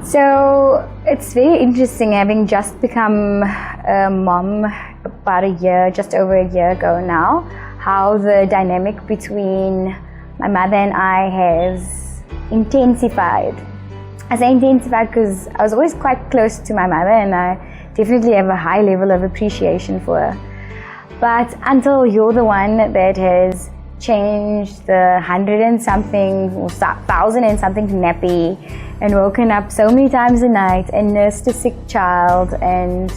So it's very interesting, having just become a mom about a year, just over a year ago now, how the dynamic between my mother and I has intensified. I say intensified because I was always quite close to my mother and I definitely have a high level of appreciation for her. But until you're the one that has changed the 100 and something or 1,000 and something nappy and woken up so many times a night and nursed a sick child and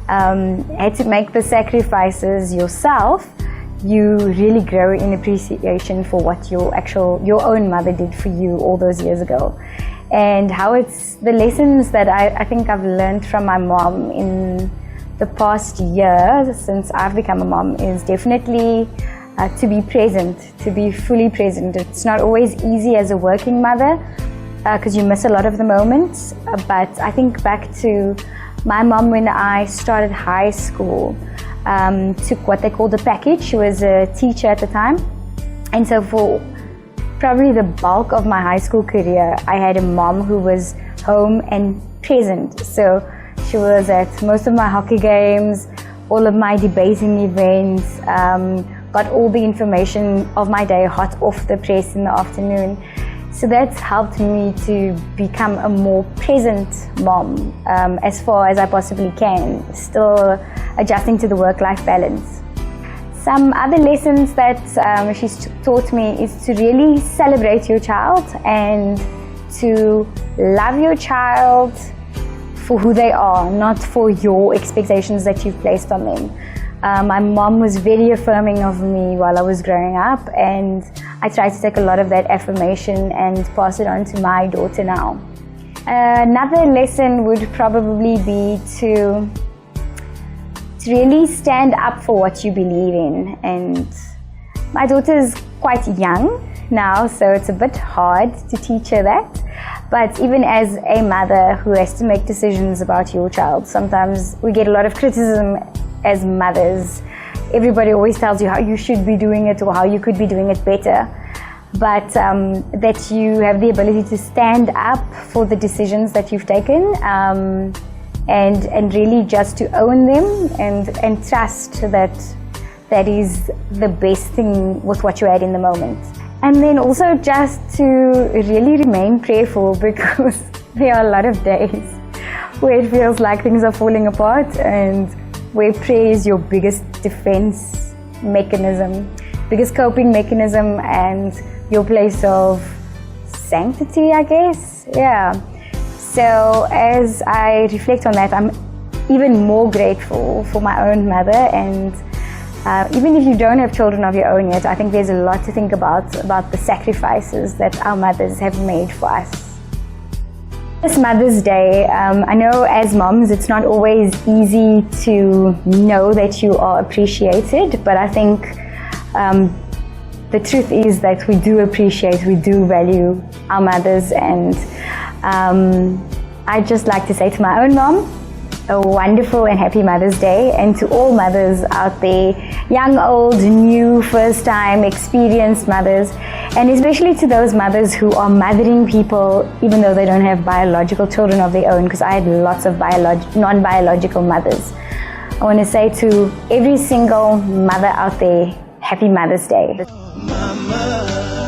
had to make the sacrifices yourself, you really grow in appreciation for what your own mother did for you all those years ago. And how it's the lessons that I think I've learned from my mom in the past year since I've become a mom is definitely to be present, to be fully present. It's not always easy as a working mother because you miss a lot of the moments, but I think back to my mom when I started high school, took what they called a package. She was a teacher at the time, and so for probably the bulk of my high school career, I had a mom who was home and present. So she was at most of my hockey games, all of my debating events, got all the information of my day hot off the press in the afternoon. So that's helped me to become a more present mom as far as I possibly can, still adjusting to the work-life balance. Some other lessons that she's taught me is to really celebrate your child and to love your child for who they are, not for your expectations that you've placed on them. My mom was very affirming of me while I was growing up, and I try to take a lot of that affirmation and pass it on to my daughter now. Another lesson would probably be to really stand up for what you believe in. And my daughter is quite young now, so it's a bit hard to teach her that. But even as a mother who has to make decisions about your child, sometimes we get a lot of criticism as mothers. Everybody always tells you how you should be doing it or how you could be doing it better. But that you have the ability to stand up for the decisions that you've taken and really just to own them and trust that that is the best thing with what you're at in the moment. And then also just to really remain prayerful, because there are a lot of days where it feels like things are falling apart and where prayer is your biggest defense mechanism, biggest coping mechanism, and your place of sanctity, I guess. Yeah. So as I reflect on that, I'm even more grateful for my own mother. And even if you don't have children of your own yet, I think there's a lot to think about the sacrifices that our mothers have made for us. This Mother's Day, I know as moms it's not always easy to know that you are appreciated, but I think the truth is that we do appreciate, we do value our mothers, and I'd just like to say to my own mom, a wonderful and happy Mother's Day, and to all mothers out there, young, old, new, first time, experienced mothers, and especially to those mothers who are mothering people even though they don't have biological children of their own, because I had lots of non-biological mothers. I want to say to every single mother out there, happy Mother's Day. Mama.